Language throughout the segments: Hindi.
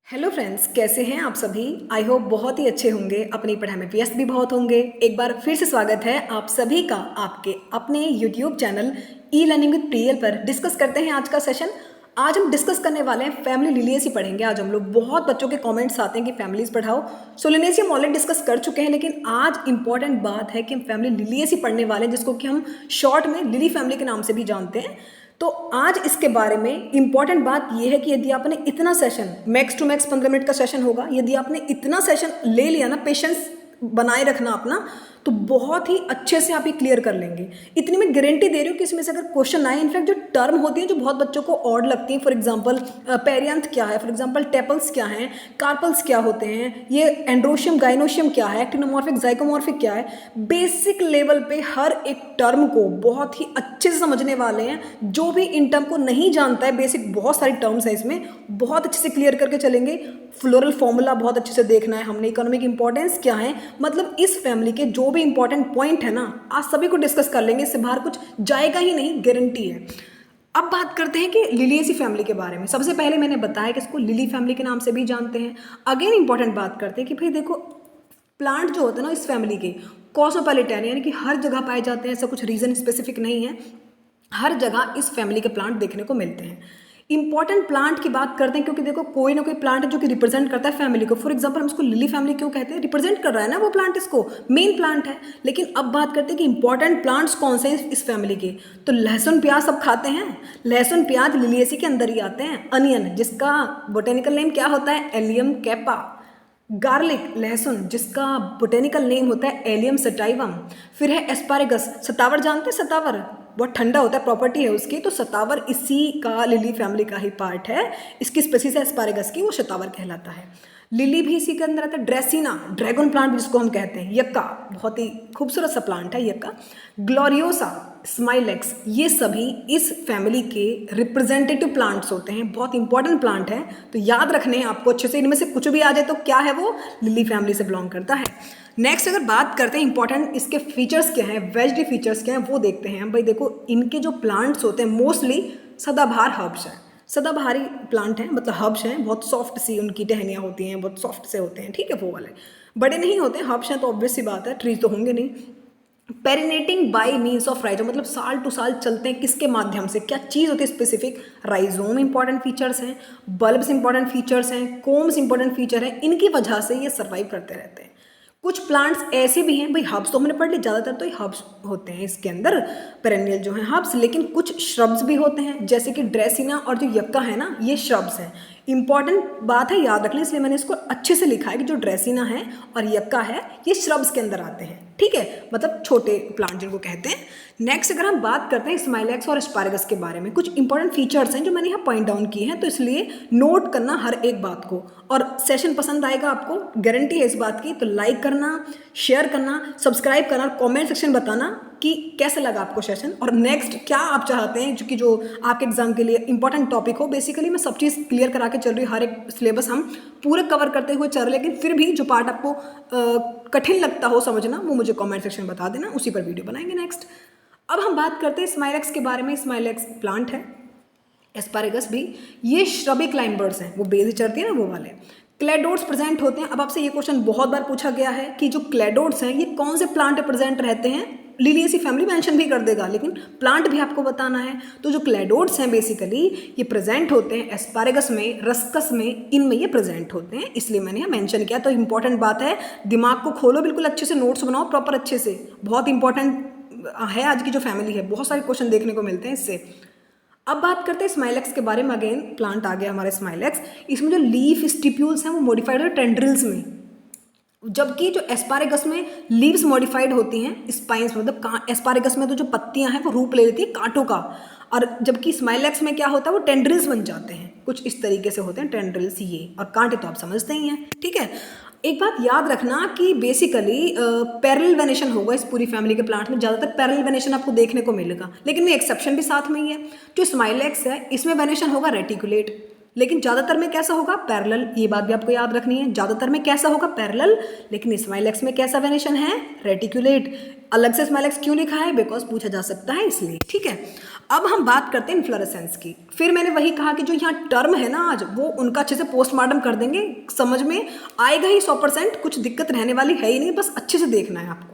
हेलो फ्रेंड्स, कैसे हैं आप सभी। आई होप बहुत ही अच्छे होंगे, अपनी पढ़ाई में व्यस्त भी बहुत होंगे। एक बार फिर से स्वागत है आप सभी का आपके अपने YouTube channel e learning with Priyal पर। डिस्कस करते हैं आज का सेशन। आज हम डिस्कस करने वाले हैं फैमिली लिलियसी पढ़ेंगे। आज हम लोग बहुत बच्चों के कमेंट्स आते हैं कि फैमिलीज पढ़ाओ। सो लिलियसी हम ऑलरेडी डिस्कस कर चुके हैं, लेकिन आज इंपॉर्टेंट बात है कि हम फैमिली लिलियसी पढ़ने वाले हैं, जिसको कि हम शॉर्ट में लिली फैमिली के नाम से भी जानते हैं। तो आज इसके बारे में इंपॉर्टेंट बात यह है कि यदि आपने इतना session, max to max 15 minute का सेशन होगा, यदि आपने इतना सेशन ले लिया ना, पेशेंस बनाए रखना अपना, तो बहुत ही अच्छे से आप ये क्लियर कर लेंगे। इतनी मैं गारंटी दे रही हूँ कि इसमें से अगर क्वेश्चन आए, इनफैक्ट जो टर्म होती है जो बहुत बच्चों को ऑड लगती है, फॉर एग्जांपल पेरियंथ क्या है, फॉर एग्जांपल टेपल्स क्या हैं, कार्पल्स क्या होते हैं, ये एंड्रोशियम गाइनोशियम क्या है, एक्टिनोमॉर्फिक जाइकोमॉर्फिक क्या है, बेसिक लेवल पे हर एक टर्म को बहुत ही अच्छे से समझने वाले हैं। जो भी इन टर्म को नहीं जानता है, बेसिक बहुत सारी टर्म्स है इसमें, बहुत अच्छे से क्लियर करके चलेंगे। फ्लोरल फॉर्मूला बहुत अच्छे से देखना है हमने, इकोनॉमिक इंपॉर्टेंस क्या है, मतलब इस फैमिली के जो भी इंपॉर्टेंट पॉइंट है ना, आज सभी को डिस्कस कर लेंगे। इससे बाहर कुछ जाएगा ही नहीं, गारंटी है। अब बात करते हैं कि लिलियसी फैमिली के बारे में। सबसे पहले मैंने बताया कि इसको लिली फैमिली के नाम से भी जानते हैं। अगेन इंपॉर्टेंट बात करते हैं कि भाई देखो, प्लांट जो होते हैं ना इस फैमिली के, कॉस्मोपॉलिटन यानी कि हर जगह पाए जाते हैं, ऐसा कुछ रीजन स्पेसिफिक नहीं है, हर जगह इस फैमिली के प्लांट देखने को मिलते हैं। इंपॉर्टेंट प्लांट की बात करते हैं, क्योंकि देखो कोई ना कोई प्लांट है जो कि रिप्रेजेंट करता है फैमिली को। फॉर एग्जांपल हम इसको लिली फैमिली क्यों कहते हैं, रिप्रेजेंट कर रहा है ना वो प्लांट, इसको मेन प्लांट है। लेकिन अब बात करते हैं कि इंपॉर्टेंट प्लांट्स कौन से हैं इस फैमिली के। तो लहसुन प्याज सब खाते हैं, लहसुन प्याज लिलियसी के अंदर ही आते हैं। अनियन, जिसका बोटेनिकल नेम क्या होता है, एलियम कैपा। गार्लिक, लहसुन, जिसका बोटेनिकल नेम होता है एलियम सटाइवम। फिर है एस्पारेगस, सतावर जानते हैं, सतावर बहुत ठंडा होता है, प्रॉपर्टी है उसकी, तो सतावर इसी का लिली फैमिली का ही पार्ट है। इसकी स्पेसीज है एस्पारेगस की, वो सतावर कहलाता है। लिली भी इसी के अंदर आता है। ड्रेसिना, ड्रैगन प्लांट जिसको हम कहते हैं। यक्का, बहुत ही खूबसूरत सा प्लांट है यक्का। ग्लोरियोसा, स्माइलेक्स, ये सभी इस फैमिली के रिप्रेजेंटेटिव प्लांट्स होते हैं, बहुत इंपॉर्टेंट प्लांट है। तो याद रखने हैं आपको अच्छे से, इनमें से कुछ भी आ जाए तो क्या है, वो लिली फैमिली से बिलोंग करता है। नेक्स्ट अगर बात करते हैं इंपॉर्टेंट इसके फीचर्स क्या हैं, वेजिटेटिव फीचर्स क्या हैं, वो देखते हैं। भाई देखो, इनके जो प्लांट्स होते हैं मोस्टली सदाबहार हर्ब्स हैं, सदाबहारी प्लांट हैं, मतलब हर्ब्स हैं। बहुत सॉफ्ट सी उनकी टहनियाँ होती हैं, बहुत सॉफ्ट से होते हैं, ठीक है, वो वाले बड़े नहीं होते। हर्ब्स हैं तो ऑब्वियस सी बात है, ट्रीज तो होंगे नहीं। पेरिनेटिंग बाय मीन्स ऑफ राइजोम, मतलब साल टू साल चलते हैं, किसके माध्यम से, क्या चीज़ होती है स्पेसिफिक, राइजोम इंपॉर्टेंट फीचर्स हैं, बल्ब्स इंपॉर्टेंट फीचर्स हैं, कोम्स इंपॉर्टेंट फीचर हैं। इनकी वजह से ये सर्वाइव करते रहते हैं। कुछ प्लांट्स ऐसे भी हैं, भाई हर्ब्स तो हमने पढ़ ली, ज़्यादातर तो ये हर्ब्स होते हैं इसके अंदर, पेरेनियल जो हैं हर्ब्स, लेकिन कुछ श्रब्स भी होते हैं, जैसे कि ड्रेसिना और जो यक्का है ना, ये श्रब्स हैं। इंपॉर्टेंट बात है, याद रख लें, इसलिए मैंने इसको अच्छे से लिखा है कि जो ड्रेसिना है और यक्का है ये श्रब्स के अंदर आते हैं, ठीक है, मतलब छोटे प्लांट जिनको कहते हैं। नेक्स्ट अगर हम बात करते हैं स्माइलेक्स और एस्पारेगस के बारे में, कुछ इंपॉर्टेंट फीचर्स हैं जो मैंने यहाँ पॉइंट डाउन किए हैं, तो इसलिए नोट करना हर एक बात को। और सेशन पसंद आएगा आपको, गारंटी है इस बात की, तो लाइक करना, शेयर करना, सब्सक्राइब करना और कमेंट सेक्शन बताना कि कैसा लगा आपको सेशन, और नेक्स्ट क्या आप चाहते हैं जो आपके एग्जाम के लिए इंपॉर्टेंट टॉपिक हो। बेसिकली मैं सब चीज़ क्लियर करा के चल रही हूँ, हर एक सिलेबस हम पूरे कवर करते हुए चल रहे, लेकिन फिर भी जो पार्ट आपको कठिन लगता हो समझना, वो मुझे कमेंट सेक्शन बता देना, उसी पर वीडियो बनाएंगे नेक्स्ट। अब हम बात करते हैं स्माइलेक्स के बारे में। स्माइलेक्स प्लांट है, एस्पारेगस भी, ये श्रबी क्लाइंबर्स हैं, वो बेल चढ़ती है ना, वो वाले। क्लेडोड्स प्रेजेंट होते हैं। अब आपसे ये क्वेश्चन बहुत बार पूछा गया है कि जो क्लेडोड्स हैं ये कौन से प्लांट प्रेजेंट रहते हैं। लिलियसी फैमिली मेंशन भी कर देगा, लेकिन प्लांट भी आपको बताना है। तो जो क्लेडोड्स हैं बेसिकली ये प्रेजेंट होते हैं एस्पारेगस में, रस्कस में, इनमें ये प्रेजेंट होते हैं, इसलिए मैंने यहाँ मेंशन किया। तो इंपॉर्टेंट बात है, दिमाग को खोलो बिल्कुल अच्छे से, नोट्स बनाओ प्रॉपर अच्छे से, बहुत इंपॉर्टेंट है आज की जो फैमिली है, बहुत सारे क्वेश्चन देखने को मिलते हैं इससे। अब बात करते हैं स्माइलेक्स के बारे में। अगेन प्लांट आ गया हमारे स्माइलेक्स। इसमें जो लीफ स्टिप्यूल्स हैं वो मॉडिफाइड है टेंड्रिल्स में, जबकि जो एस्पारेगस में लीव्स मॉडिफाइड होती हैं स्पाइंस, मतलब एस्पारेगस में तो जो पत्तियां हैं वो रूप ले लेती हैं कांटों का, और जबकि स्माइलेक्स में क्या होता है, वो टेंड्रिल्स बन जाते हैं, कुछ इस तरीके से होते हैं टेंड्रिल्स ये, और कांटे तो आप समझते ही हैं, ठीक है। एक बात याद रखना कि बेसिकली पैरेलल वेनेशन होगा इस पूरी फैमिली के प्लांट में, ज़्यादातर पैरेलल वेनेशन आपको देखने को मिलेगा, लेकिन में एक्सेप्शन भी साथ में ही है। जो स्माइलेक्स है इसमें वेनेशन होगा रेटिकुलेट, लेकिन ज़्यादातर में कैसा होगा, पैरेलल। ये बात भी आपको याद रखनी है, ज़्यादातर में कैसा होगा, पैरेलल, लेकिन स्माइलेक्स में कैसा वेनेशन है, रेटिकुलेट। अलग से स्माइलेक्स क्यों लिखा है, बिकॉज पूछा जा सकता है इसलिए, ठीक है। अब हम बात करते हैं इन्फ्लोरेसेंस की। फिर मैंने वही कहा कि जो यहाँ टर्म है ना आज, वो उनका अच्छे से पोस्टमार्टम कर देंगे, समझ में आएगा ही 100%, कुछ दिक्कत रहने वाली है ही नहीं, बस अच्छे से देखना है आपको।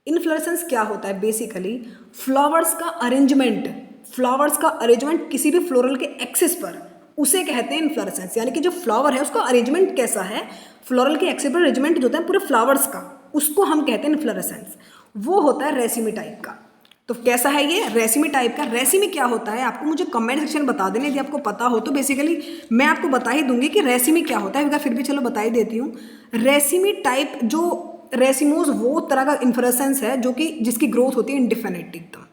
इन्फ्लोरेसेंस क्या होता है? बेसिकली फ्लावर्स का अरेंजमेंट, फ्लावर्स का अरेंजमेंट किसी भी फ्लोरल के एक्सिस पर, उसे कहते हैं इन्फ्लोरेसेंस। यानी कि जो फ्लावर है उसका अरेंजमेंट कैसा है, फ्लोरल के एक्सिस पर अरेंजमेंट जो होता है पूरे फ्लावर्स का, उसको हम कहते हैं इन्फ्लोरेसेंस। वो होता है रेसिमी टाइप का। तो कैसा है ये रेसिमी टाइप का? रेसिमी क्या होता है आपको मुझे कमेंट सेक्शन बता देना, यदि आपको पता हो तो। बेसिकली मैं आपको बता ही दूंगी कि रेसिमी क्या होता है, अगर फिर भी चलो बता ही देती हूँ। रेसिमी टाइप, जो रेसिमोज वो तरह का इन्फ्लोरेसेंस है जो कि जिसकी ग्रोथ होती है इंडिफिनिट एकदम।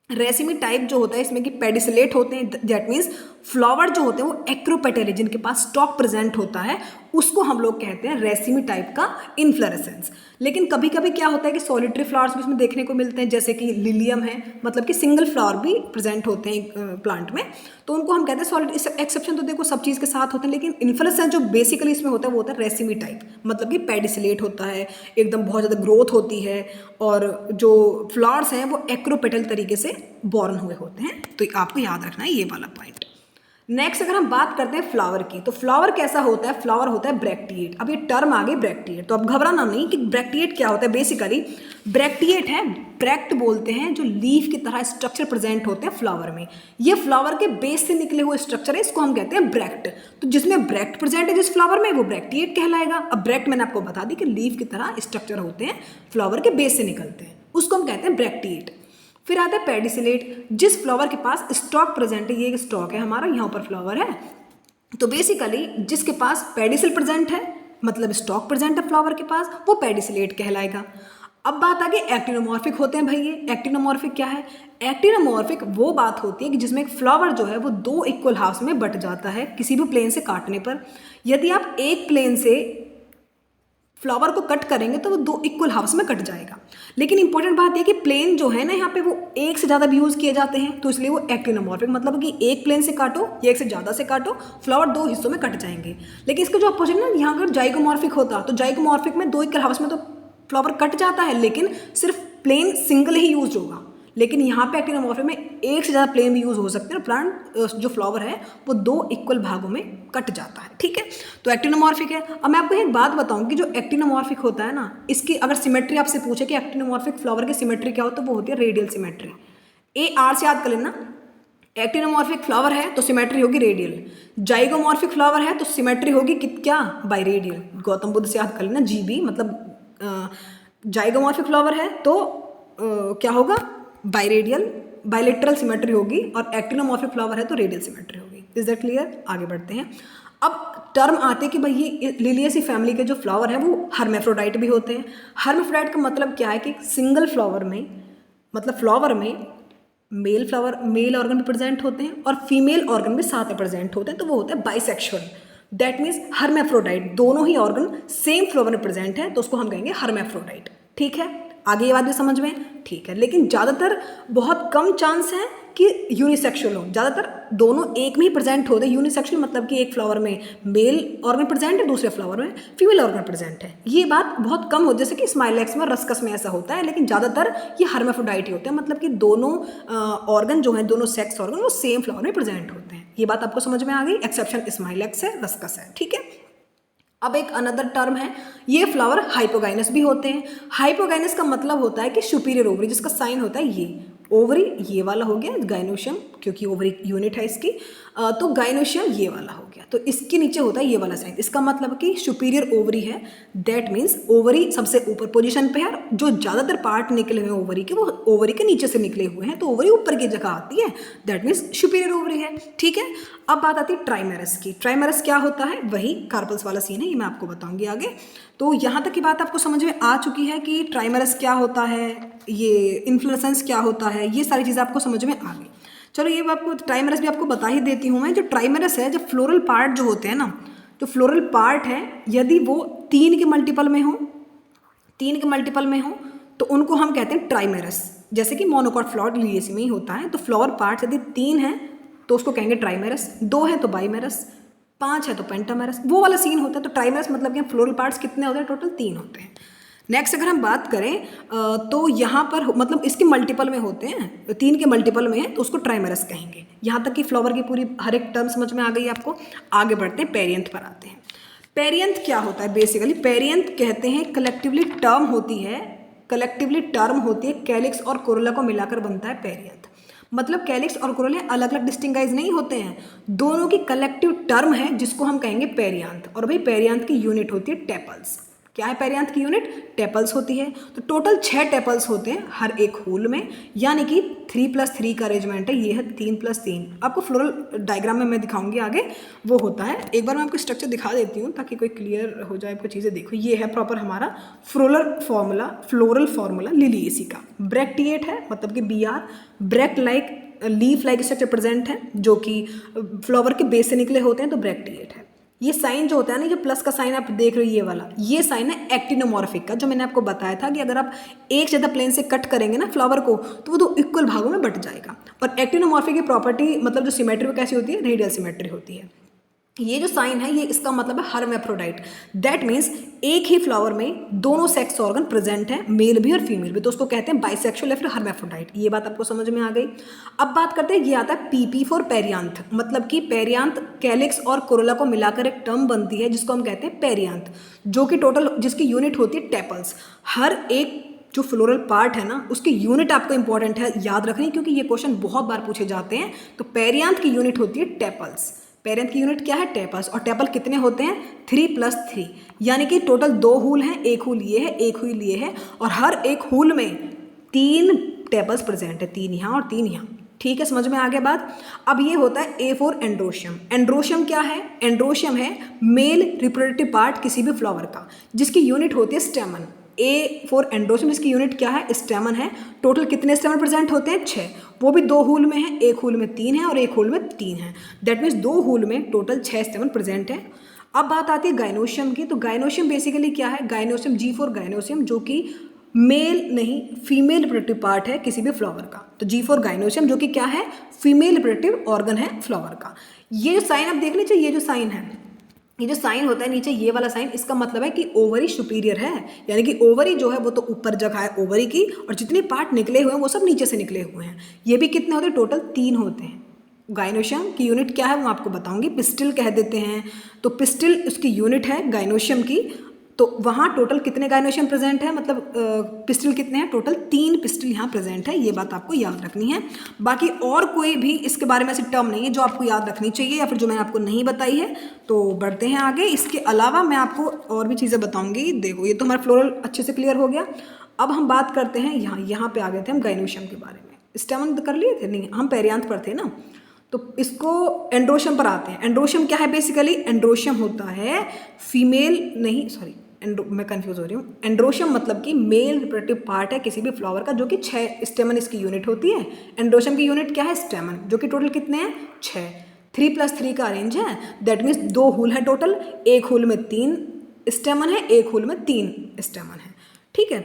रेसिमी टाइप जो होता है इसमें कि पेडिसिलेट होते हैं, दैट मीन्स फ्लावर जो होते हैं वो एक्रोपेटली, जिनके पास स्टॉक प्रेजेंट होता है, उसको हम लोग कहते हैं रेसिमी टाइप का इन्फ्लोरेसेंस। लेकिन कभी कभी क्या होता है कि सॉलिटरी फ्लावर्स भी इसमें देखने को मिलते हैं, जैसे कि लिलियम है, मतलब कि सिंगल फ्लावर भी प्रेजेंट होते हैं प्लांट में, तो उनको हम कहते हैं सॉलिटरी। एक्सेप्शन तो देखो सब चीज़ के साथ होते हैं, लेकिन इन्फ्लोरेसेंस जो बेसिकली इसमें होता है वो होता है रेसिमी टाइप, मतलब कि पेडिसिलेट होता है, एकदम बहुत ज़्यादा ग्रोथ होती है, और जो फ्लावर्स हैं वो एक्रोपेटल तरीके से बॉर्न हुए होते हैं। तो आपको याद रखना है ये वाला पॉइंट। नेक्स्ट अगर हम बात करते हैं फ्लावर की, तो फ्लावर कैसा होता है? फ्लावर होता है ब्रैक्टिएट। अब ये टर्म आ गई ब्रैक्टिएट, तो अब घबराना नहीं कि ब्रैक्टिएट क्या होता है। बेसिकली ब्रैक्टिएट है, ब्रैक्ट बोलते हैं, जो लीफ की तरह स्ट्रक्चर प्रेजेंट होते हैं फ्लावर में। ये फ्लावर के बेस से निकले हुए स्ट्रक्चर है, इसको हम कहते हैं ब्रैक्ट। तो जिसमें ब्रैक्ट प्रेजेंट है जिस फ्लावर में, वो ब्रैक्टिएट कहलाएगा। अब ब्रैक्ट मैंने आपको बता दी कि लीफ की तरह स्ट्रक्चर होते हैं, फ्लावर के बेस से निकलते हैं, उसको हम कहते हैं ब्रैक्टिएट। फिर आता है पेडिसिलेट, जिस फ्लावर के पास स्टॉक प्रेजेंट है, ये स्टॉक है हमारा, यहाँ पर फ्लावर है, तो बेसिकली जिसके पास पेडिसिल प्रेजेंट है, मतलब स्टॉक प्रेजेंट है फ्लावर के पास, वो पेडिसिलेट कहलाएगा। अब बात आ गई एक्टिनोमॉर्फिक होते हैं भाई। ये एक्टिनोमॉर्फिक क्या है? एक्टिनोमॉर्फिक वो बात होती है कि जिसमें एक फ्लावर जो है वो दो इक्वल हाफ्स में बट जाता है किसी भी प्लेन से काटने पर। यदि आप एक प्लेन से फ्लावर को कट करेंगे तो वो दो इक्वल हाफ्स में कट जाएगा। लेकिन इंपॉर्टेंट बात यह कि प्लेन जो है ना यहाँ पे वो एक से ज़्यादा भी यूज़ किए जाते हैं, तो इसलिए वो एक्टिनोमॉर्फिक, मतलब कि एक प्लेन से काटो या एक से ज़्यादा से काटो, फ्लावर दो हिस्सों में कट जाएंगे। लेकिन इसका जो अपोजिट ना, यहाँ अगर जाइगोमॉर्फिक होता तो जाइगोमॉर्फिक में दो इक्वल हाफ्स में तो फ्लावर कट जाता है, लेकिन सिर्फ प्लेन सिंगल ही यूज होगा। लेकिन यहाँ पे एक्टिनोमॉर्फिक में एक से ज़्यादा प्लेन भी यूज़ हो सकते हैं, प्लांट जो फ्लावर है वो दो इक्वल भागों में कट जाता है। ठीक है, तो एक्टिनोमॉर्फिक है। अब मैं आपको एक बात बताऊँ कि जो एक्टिनोमॉर्फिक होता है ना, इसकी अगर सिमेट्री आपसे पूछे कि एक्टिनोमॉर्फिक फ्लावर की सिमेट्री क्या हो, तो वो होती है रेडियल सिमेट्री। AR से याद कर लेना। एक्टिनोमॉर्फिक फ्लावर है तो सिमेट्री होगी रेडियल, जाइगोमॉर्फिक फ्लावर है तो सिमेट्री होगी क्या? By radial. गौतम बुद्ध से याद कर लेना, GB मतलब जाइगोमॉर्फिक फ्लावर है तो क्या होगा? बाइरेडियल, बाइलेटरल सिमेट्री होगी, और एक्टिनोमॉर्फिक फ्लावर है तो रेडियल सिमेट्री होगी। Is that clear? आगे बढ़ते हैं। अब टर्म आते हैं कि भाई ये लिलियेसी फैमिली के जो फ्लावर है वो हर्मेफ्रोडाइट भी होते हैं। हर्मेफ्रोडाइट का मतलब क्या है कि सिंगल फ्लावर में, मतलब फ्लावर में मेल ऑर्गन भी प्रेजेंट होते हैं और फीमेल ऑर्गन भी साथ में प्रेजेंट होते हैं, तो वो होता है बाइसेक्सुअल। दैट मीन्स हर्मेफ्रोडाइट, दोनों ही ऑर्गन सेम फ्लावर में प्रेजेंट है, तो उसको हम कहेंगे हर्मेफ्रोडाइट। ठीक है, आगे ये बात भी समझ में? ठीक है, लेकिन ज़्यादातर बहुत कम चांस है कि यूनिसेक्सुअल हो, ज़्यादातर दोनों एक में ही प्रेजेंट होते हैं। यूनिसेक्सुअल मतलब कि एक फ्लावर में मेल ऑर्गन प्रेजेंट है, दूसरे फ्लावर में फीमेल ऑर्गन प्रेजेंट है। ये बात बहुत कम हो, जैसे कि स्माइलेक्स में, रस्कस में ऐसा होता है, लेकिन ज़्यादातर ये हर्मेफ्रोडाइट ही होते हैं, मतलब कि दोनों ऑर्गन जो हैं, दोनों सेक्स ऑर्गन वो सेम फ्लावर में प्रेजेंट होते हैं। ये बात आपको समझ में आ गई? एक्सेप्शन स्माइलेक्स है, रस्कस है। ठीक है, अब एक अनदर टर्म है, ये फ्लावर हाइपोगाइनस भी होते हैं। हाइपोगाइनस का मतलब होता है कि सुपीरियर ओवरी, जिसका साइन होता है ये ओवरी, ये वाला हो गया गाइनोशियम, क्योंकि ओवरी यूनिट है इसकी, तो गाइनोशियम ये वाला हो गया, तो इसके नीचे होता है ये वाला साइन। इसका मतलब कि सुपीरियर ओवरी है, दैट मीन्स ओवरी सबसे ऊपर पोजीशन पे है, जो ज़्यादातर पार्ट निकले हुए हैं ओवरी के वो ओवरी के नीचे से निकले हुए हैं, तो ओवरी ऊपर की जगह आती है, दैट मीन्स सुपीरियर ओवरी है। ठीक है, अब बात आती है ट्राइमेरस की। ट्राइमेरस क्या होता है? वही कार्पल्स वाला सीन है, ये मैं आपको बताऊंगी आगे। तो यहाँ तक की बात आपको समझ में आ चुकी है कि ट्राइमेरस क्या होता है, ये इन्फ्लोरेसेंस क्या होता है, ये सारी चीज़ें आपको समझ में आ गई। चलो ये आपको ट्राइमेरस भी आपको बता ही देती हूँ मैं। जो ट्राइमेरस है, जो फ्लोरल पार्ट जो होते हैं ना, जो फ्लोरल पार्ट है, यदि वो 3 के मल्टीपल में हो, 3 के मल्टीपल में हो, तो उनको हम कहते हैं ट्राइमेरस। जैसे कि मोनोकॉट फ्लावर लिलियेसी में ही होता है, तो फ्लावर पार्ट यदि 3 है तो उसको कहेंगे ट्राइमेरस, 2 है तो बाइमेरस, 5 है तो पेंटामेरस, वो वाला सीन होता है। तो ट्राइमेरस मतलब कि फ्लोरल पार्ट्स कितने होते हैं? टोटल 3 होते हैं। नेक्स्ट अगर हम बात करें तो यहाँ पर मतलब इसके मल्टीपल में होते हैं, 3 के मल्टीपल में है तो उसको ट्राइमेरस कहेंगे। यहाँ तक कि फ्लावर की पूरी हर एक टर्म समझ में आ गई आपको। आगे बढ़ते हैं, पेरियंथ पर आते हैं। पेरियंथ क्या होता है बेसिकली? पेरियंथ कहते हैं कलेक्टिवली टर्म होती है कैलिक्स और कोरोला को मिलाकर बनता है पेरियंथ। मतलब कैलिक्स और कोरोला अलग अलग डिस्टिंगाइज नहीं होते हैं, दोनों की कलेक्टिव टर्म है जिसको हम कहेंगे पेरियंथ। और भाई पेरियंथ की यूनिट होती है टेपल्स। क्या है पेरियंथ की यूनिट? टेपल्स होती है। तो टोटल 6 टेपल्स होते हैं हर एक होल में, यानी कि 3+3 का अरेंजमेंट है। ये है 3+3। आपको फ्लोरल डायग्राम में मैं दिखाऊंगी आगे, वो होता है। एक बार मैं आपको स्ट्रक्चर दिखा देती हूँ ताकि कोई क्लियर हो जाए आपको चीज़ें। देखो ये है प्रॉपर हमारा फ्लोरल फॉर्मूला लिलिएसी का। ब्रैक्टिएट है, मतलब कि BR, bract like leaf like structure present है जो कि फ्लावर के बेस से निकले होते हैं, तो ब्रैक्टिएट है। ये साइन जो होता है ना, जो प्लस का साइन आप देख रहे हो ये वाला, ये साइन है एक्टिनोमॉर्फिक का, जो मैंने आपको बताया था कि अगर आप एक ज़्यादा प्लेन से कट करेंगे ना फ्लावर को तो वो 2 इक्वल भागों में बट जाएगा। और एक्टिनोमॉर्फिक की प्रॉपर्टी मतलब जो सिमेट्री वो कैसी होती है? रेडियल सिमेट्री होती है। ये जो साइन है ये इसका मतलब है हर्मेफ्रोडाइट। दैट मीन्स एक ही फ्लावर में दोनों सेक्स ऑर्गन प्रेजेंट है, मेल भी और फीमेल भी, तो उसको कहते हैं बाइसेक्सुअल या फिर हर्मेफ्रोडाइट। ये बात आपको समझ में आ गई। अब बात करते हैं, ये आता है PP फॉर पेरियांथ, मतलब कि पेरियांथ कैलिक्स और कोरोला को मिलाकर एक टर्म बनती है जिसको हम कहते हैं पेरियांथ, जो कि टोटल जिसकी यूनिट होती है टेपल्स। हर एक जो फ्लोरल पार्ट है ना उसकी यूनिट आपको इंपॉर्टेंट है याद रखनी, क्योंकि ये क्वेश्चन बहुत बार पूछे जाते हैं। तो पेरियांथ की यूनिट होती है टेपल्स। पेरियांथ की यूनिट क्या है? टेपल्स। और टेपल कितने होते हैं? 3+3, यानी कि टोटल 2 हुल हैं, एक हुल ये है, एक हुल ये है, और हर एक हुल में 3 टेपल्स प्रेजेंट है, 3 यहाँ और 3 यहाँ। ठीक है, समझ में आ गया बात। अब ये होता है A फॉर एंड्रोशियम। एंड्रोशियम क्या है? एंड्रोशियम है मेल रिप्रोडक्टिव पार्ट किसी भी फ्लावर का, जिसकी यूनिट होती है स्टेमन। A फॉर एंड्रोशियम, इसकी यूनिट क्या है? स्टेमन है। टोटल कितने स्टेमन प्रेजेंट होते हैं? 6। वो भी 2 हुल में है, एक हुल में 3 है और एक हुल में 3 है। दैट मीन्स 2 हुल में टोटल 6 स्टेमन प्रेजेंट है। अब बात आती है गाइनोशियम की। तो गाइनोशियम बेसिकली क्या है? गाइनोशियम G फॉर गाइनोशियम, जो कि मेल नहीं फीमेल रिप्रोडक्टिव पार्ट है किसी भी फ्लावर का। तो G फॉर गाइनोशियम, जो कि क्या है? फीमेल रिप्रोडक्टिव ऑर्गन है फ्लावर का। ये जो साइन आप देख लीजिए, ये जो साइन है, ये जो साइन होता है नीचे ये वाला साइन, इसका मतलब है कि ओवरी सुपीरियर है, यानी कि ओवरी जो है वो तो ऊपर जगह है ओवरी की, और जितने पार्ट निकले हुए हैं वो सब नीचे से निकले हुए हैं। ये भी कितने होते हैं? टोटल 3 होते हैं। गाइनोशियम की यूनिट क्या है वो आपको बताऊंगी, पिस्टिल कह देते हैं। तो पिस्टिल उसकी यूनिट है गाइनोशियम की। तो वहाँ टोटल कितने गाइनोशियम प्रेजेंट है, मतलब पिस्टिल कितने हैं? टोटल 3 पिस्टिल यहाँ प्रेजेंट है। ये बात आपको याद रखनी है। बाकी और कोई भी इसके बारे में ऐसी टर्म नहीं है जो आपको याद रखनी चाहिए या फिर जो मैंने आपको नहीं बताई है। तो बढ़ते हैं आगे। इसके अलावा मैं आपको और भी चीज़ें बताऊँगी। देखो ये तो हमारा फ्लोरल अच्छे से क्लियर हो गया। अब हम बात करते हैं यहाँ पे आ गए थे हम गाइनोशियम के बारे में। स्टेमन कर लिए थे? नहीं, हम पेरियांथ पर थे ना। तो इसको एंड्रोशियम पर आते हैं। एंड्रोशियम क्या है बेसिकली? एंड्रोशियम होता है फीमेल नहीं, सॉरी मैं कंफ्यूज हो रही हूँ। एंड्रोशियम मतलब कि मेल रिप्रोडक्टिव पार्ट है किसी भी फ्लावर का, जो कि 6 स्टेमन इसकी यूनिट होती है। एंड्रोशियम की यूनिट क्या है? स्टेमन, जो कि टोटल कितने हैं? 6। 3+3 का अरेंज है। दैट मीन्स 2 हुल है टोटल, एक हुल में 3 स्टेमन है, एक हुल में 3 स्टेमन है। ठीक है,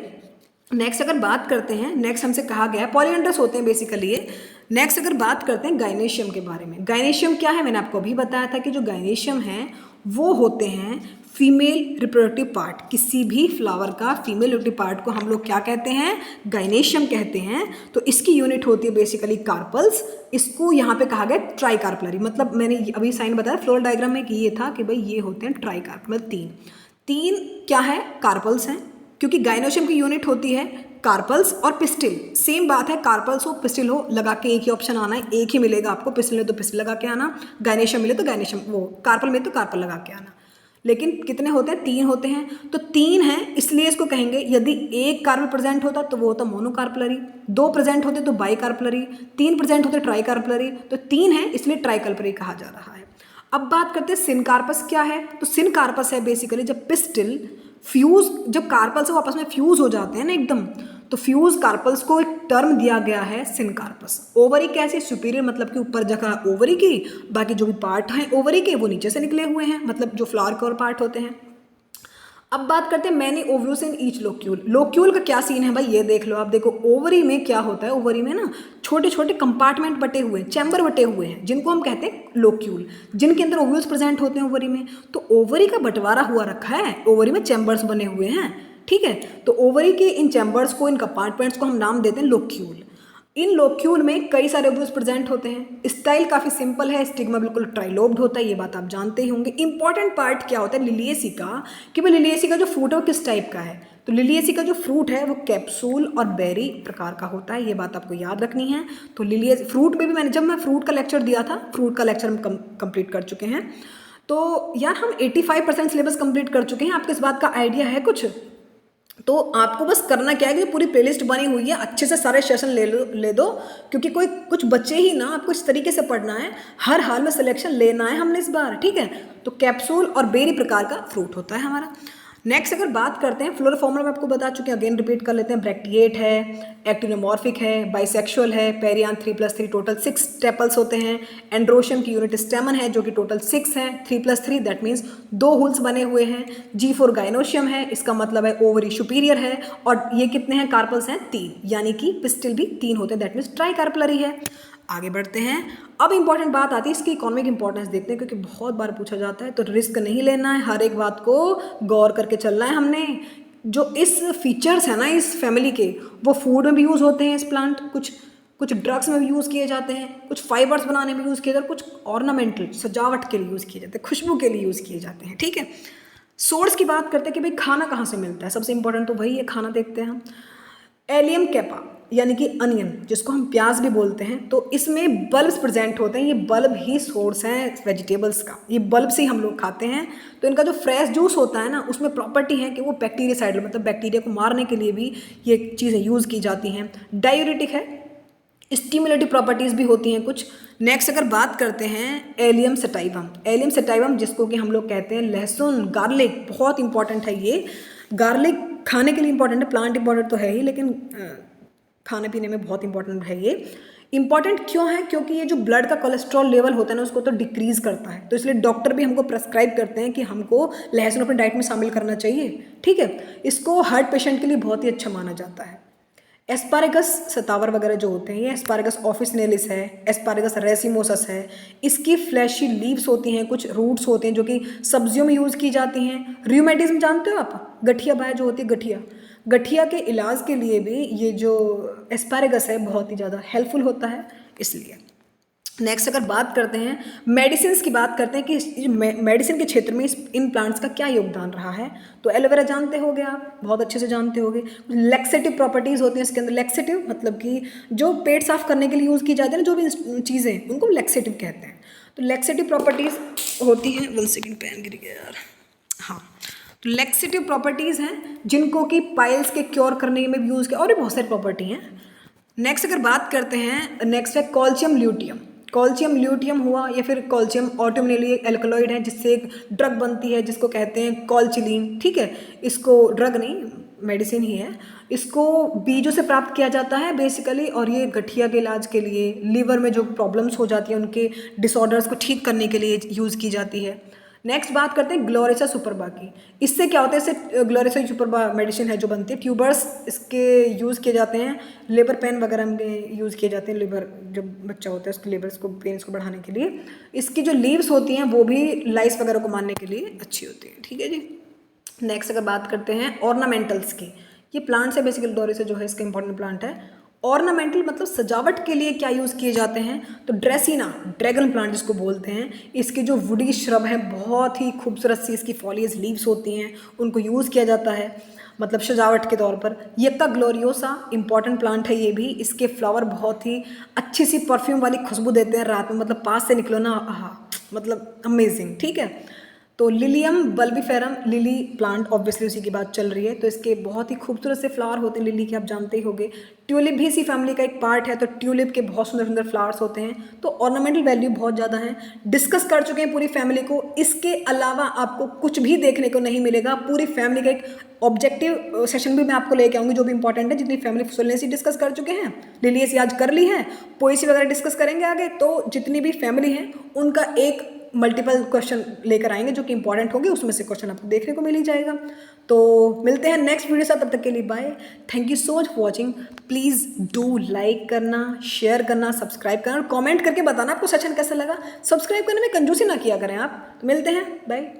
नेक्स्ट अगर बात करते हैं, नेक्स्ट हमसे कहा गया है पॉलीएंड्रस होते हैं बेसिकली ये। नेक्स्ट अगर बात करते हैं गाइनेशियम के बारे में। गाइनेशियम क्या है? मैंने आपको अभी बताया था कि जो गाइनेशियम है वो होते हैं फीमेल रिप्रोडक्टिव पार्ट। किसी भी फ्लावर का फीमेल रिप्रोडक्टिव पार्ट को हम लोग क्या कहते हैं? गाइनेशियम कहते हैं। तो इसकी यूनिट होती है बेसिकली कार्पल्स। इसको यहाँ पे कहा गया ट्राई कार्पलरी, मतलब मैंने अभी साइन बताया फ्लोरल डायग्राम में कि ये था कि भाई ये होते हैं ट्राई कार्प, मतलब 3 क्या है? कार्पल्स हैं, क्योंकि गाइनोशियम की यूनिट होती है कार्पल्स और पिस्टिल। सेम बात है, कार्पल्स हो पिस्टिल हो, लगा के एक ही ऑप्शन आना है, एक ही मिलेगा आपको। पिस्टिल में तो पिस्टिल लगा के आना, गाइनेशियम मिले तो गाइनेशियम, वो कार्पल में तो कार्पल लगा के आना। लेकिन कितने होते हैं? 3 होते हैं। तो 3 हैं इसलिए इसको कहेंगे, यदि एक कार्पल प्रेजेंट होता तो वो होता मोनोकार्पलरी, 2 प्रेजेंट होते तो बाईकार्पलरी, 3 प्रेजेंट होते ट्राईकार्पलरी। तो 3 है इसलिए ट्राईकार्पलरी कहा जा रहा है। अब बात करते हैं सिनकार्पस क्या है। तो सिनकार्पस है बेसिकली जब पिस्टिल फ्यूज, जब कार्पल्स वो आपस में फ्यूज हो जाते हैं ना एकदम, तो फ्यूज कार्पल्स को एक टर्म दिया गया है सिनकार्पस। ओवरी कैसे? सुपीरियर, मतलब कि ऊपर जगह ओवरी की, बाकी जो भी पार्ट हैं ओवरी के वो नीचे से निकले हुए हैं, मतलब जो फ्लावर के और पार्ट होते हैं। अब बात करते हैं many ovules in each locule. Locule का क्या सीन है भाई, ये देख लो आप। देखो ओवरी में क्या होता है, ओवरी में ना छोटे छोटे कंपार्टमेंट बटे हुए हैं, चैम्बर बटे हुए हैं, जिनको हम कहते हैं लोक्यूल, जिनके अंदर ओव्यूल्स प्रेजेंट होते हैं ओवरी में। तो ओवरी का बंटवारा हुआ रखा है, ओवरी में चैम्बर्स बने हुए हैं, ठीक है। तो ओवरी के इन चैम्बर्स को, इन कंपार्टमेंट्स को हम नाम देते हैं लोक्यूल। इन लोक्यूल में कई सारे ओव्यूल्स प्रेजेंट होते हैं। स्टाइल काफ़ी सिंपल है, स्टिग्मा बिल्कुल ट्राइलोब्ड होता है, ये बात आप जानते ही होंगे। इंपॉर्टेंट पार्ट क्या होता है लिलिएसी का, कि भाई लिलिएसी का जो फ्रूट है वो किस टाइप का है। तो लिलिएसी का जो फ्रूट है वो कैप्सूल और बेरी प्रकार का होता है, ये बात आपको याद रखनी है। तो लिलिएसी फ्रूट में भी जब मैं फ्रूट का लेक्चर दिया था, फ्रूट का लेक्चर हम कंप्लीट कर चुके हैं। तो यार हम 85% सिलेबस कंप्लीट कर चुके हैं। आपको इस बात का आइडिया है कुछ? तो आपको बस करना क्या है कि पूरी प्लेलिस्ट बनी हुई है, अच्छे से सारे सेशन ले दो, क्योंकि कोई कुछ बच्चे ही ना, आपको इस तरीके से पढ़ना है, हर हाल में सिलेक्शन लेना है हमने इस बार, ठीक है। तो कैप्सूल और बेरी प्रकार का फ्रूट होता है हमारा। नेक्स्ट अगर बात करते हैं फ्लोरा फॉर्मूला, मैं आपको बता चुके हैं, अगेन रिपीट कर लेते हैं। ब्रैक्टिएट है, एक्टिनोमॉर्फिक है, बाइसेक्सुअल है, पेरियान 3+3 टोटल 6 स्टेपल्स होते हैं। एंड्रोशियम की यूनिट स्टेमन है जो कि टोटल 6 है, 3+3 दैट मीन्स 2 हुल्स बने हुए हैं। G4 गाइनोशियम है, इसका मतलब है ओवरी सुपीरियर है। और ये कितने हैं कार्पल्स हैं 3, यानी कि पिस्टिल भी 3 होते हैं, दैट मीन्स ट्राई कार्पलरी है। आगे बढ़ते हैं। अब इंपॉर्टेंट बात आती है इसकी इकोनॉमिक इंपॉर्टेंस देखते हैं, क्योंकि बहुत बार पूछा जाता है। तो रिस्क नहीं लेना है, हर एक बात को गौर करके चलना है हमने। जो इस फीचर्स है ना इस फैमिली के, वो फूड में भी यूज़ होते हैं इस प्लांट, कुछ ड्रग्स में भी यूज़ किए जाते हैं, कुछ फाइबर्स बनाने में यूज़ किए जाते हैं, कुछ ऑर्नामेंटल सजावट के लिए यूज़ किए जाते हैं, खुशबू के लिए यूज़ किए जाते हैं, ठीक है। सोर्स की बात करते हैं कि भाई खाना कहाँ से मिलता है, सबसे इंपॉर्टेंट तो वही है, खाना देखते हैं हम। एलियम कैपा यानी कि अनियन, जिसको हम प्याज भी बोलते हैं, तो इसमें बल्ब्स प्रेजेंट होते हैं। ये बल्ब ही सोर्स हैं वेजिटेबल्स का, ये बल्ब से ही हम लोग खाते हैं। तो इनका जो फ्रेश जूस होता है ना, उसमें प्रॉपर्टी है कि वो बैक्टीरियासाइडल, मतलब बैक्टीरिया को मारने के लिए भी ये चीज़ें यूज़ की जाती हैं। डायूरेटिक है, स्टिमुलेटिव प्रॉपर्टीज़ भी होती हैं कुछ। नेक्स्ट अगर बात करते हैं एलियम सेटाइवम, एलियम सेटाइवम जिसको कि हम लोग कहते हैं लहसुन, गार्लिक, बहुत इंपॉर्टेंट है ये। गार्लिक खाने के लिए इंपॉर्टेंट है, प्लांट इंपॉर्टेंट तो है ही, लेकिन खाने पीने में बहुत इंपॉर्टेंट है ये। इंपॉर्टेंट क्यों है? क्योंकि ये जो ब्लड का कोलेस्ट्रॉल लेवल होता है ना, उसको तो डिक्रीज़ करता है। तो इसलिए डॉक्टर भी हमको प्रेस्क्राइब करते हैं कि हमको लहसुन अपनी डाइट में शामिल करना चाहिए, ठीक है। इसको हार्ट पेशेंट के लिए बहुत ही अच्छा माना जाता है। एस्पारेगस सतावर वगैरह जो होते हैं, ये एस्पारेगस ऑफिसनेलिस है, एस्पारेगस रेसिमोसस है। इसकी फ्लैशी लीव्स होती हैं, कुछ रूट्स होते हैं जो कि सब्जियों में यूज़ की जाती हैं। रूमेटिज्म जानते हो आप, गठिया बाय जो होती है, गठिया के इलाज के लिए भी ये जो एस्पारेगस है बहुत ही ज़्यादा हेल्पफुल होता है, इसलिए। नेक्स्ट अगर बात करते हैं मेडिसिन की, बात करते हैं कि मेडिसिन के क्षेत्र में इन प्लांट्स का क्या योगदान रहा है। तो एलोवेरा जानते होगे आप, बहुत अच्छे से जानते होगे। लेक्सेटिव प्रॉपर्टीज़ होती हैं इसके अंदर। लेक्सेटिव मतलब कि जो पेट साफ करने के लिए यूज़ की जाती है ना, जो भी चीज़ें, उनको लेक्सेटिव कहते हैं। तो लेक्सेटिव प्रॉपर्टीज़ होती हैं, 1 सेकेंड पेन गिर गया यार, हाँ। तो लेक्सेटिव प्रॉपर्टीज़ हैं जिनको कि पाइल्स के क्योर करने में भी यूज़ किया, और भी बहुत सारी प्रॉपर्टी हैं। नेक्स्ट अगर बात करते हैं, नेक्स्ट है कॉल्शियम ल्यूटियम। कॉल्शियम ल्यूटियम हुआ, या फिर कॉल्शियम ऑटोमिनली एक एल्कलॉइड है जिससे एक ड्रग बनती है जिसको कहते हैं कॉल्चिलीन, ठीक है। इसको ड्रग नहीं, मेडिसिन ही है। इसको बीजों से प्राप्त किया जाता है बेसिकली, और ये गठिया के इलाज के लिए, लीवर में जो प्रॉब्लम्स हो जाती है उनके डिसऑर्डर्स को ठीक करने के लिए यूज़ की जाती है। नेक्स्ट बात करते हैं ग्लोरेसा सुपरबा की। इससे क्या होता है, इससे ग्लोरेसा सुपरबा मेडिसिन है जो बनती है, ट्यूबर्स इसके यूज़ किए जाते हैं, लेबर पेन वगैरह में यूज़ किए जाते हैं। लेबर जब बच्चा होता है उसके लेबर्स को, पेन्स को बढ़ाने के लिए। इसकी जो लीव्स होती हैं वो भी लाइस वगैरह को मारने के लिए अच्छी होती है, ठीक है जी। नेक्स्ट अगर बात करते हैं ऑर्नामेंटल्स की, ये प्लांट्स है बेसिकली, डोरेसा जो है इसका इंपॉर्टेंट प्लांट है। ऑर्नामेंटल मतलब सजावट के लिए क्या यूज़ किए जाते हैं, तो ड्रेसिना, ड्रैगन प्लांट जिसको बोलते हैं, इसके जो वुडी श्रब है, बहुत ही खूबसूरत सी इसकी फॉलियस लीव्स होती हैं, उनको यूज़ किया जाता है मतलब सजावट के तौर पर। यक्का ग्लोरियोसा इंपॉर्टेंट प्लांट है ये भी, इसके फ्लावर बहुत ही अच्छी सी परफ्यूम वाली खुशबू देते हैं रात में, मतलब पास से निकलो ना, हाँ मतलब अमेजिंग, ठीक है। तो लिलियम बल्बिफेरम, लिली प्लांट ऑब्वियसली उसी की बात चल रही है, तो इसके बहुत ही खूबसूरत से फ्लावर होते हैं लिली के, आप जानते ही होंगे। ट्यूलिप भी इसी फैमिली का एक पार्ट है, तो ट्यूलिप के बहुत सुंदर सुंदर फ्लावर्स होते हैं। तो ऑर्नामेंटल वैल्यू बहुत ज़्यादा है, डिस्कस कर चुके हैं पूरी फैमिली को। इसके अलावा आपको कुछ भी देखने को नहीं मिलेगा, पूरी फैमिली का एक ऑब्जेक्टिव सेशन भी मैं आपको लेके आऊँगी जो भी इंपॉर्टेंट है। जितनी फैमिली सोलेंसी डिस्कस कर चुके हैं, लिलियसी आज कर ली है, पोएसी वगैरह डिस्कस करेंगे आगे, तो जितनी भी फैमिली है उनका एक मल्टीपल क्वेश्चन लेकर आएंगे जो कि इंपॉर्टेंट होंगे, उसमें से क्वेश्चन आपको देखने को मिल ही जाएगा। तो मिलते हैं नेक्स्ट वीडियो से, तब तक के लिए bye, thank you so much for watching. Please do like करना, शेयर करना, सब्सक्राइब करना और कमेंट करके बताना आपको सेशन कैसा लगा। सब्सक्राइब करने में कंजूसी ना किया करें आप। तो मिलते हैं, बाय।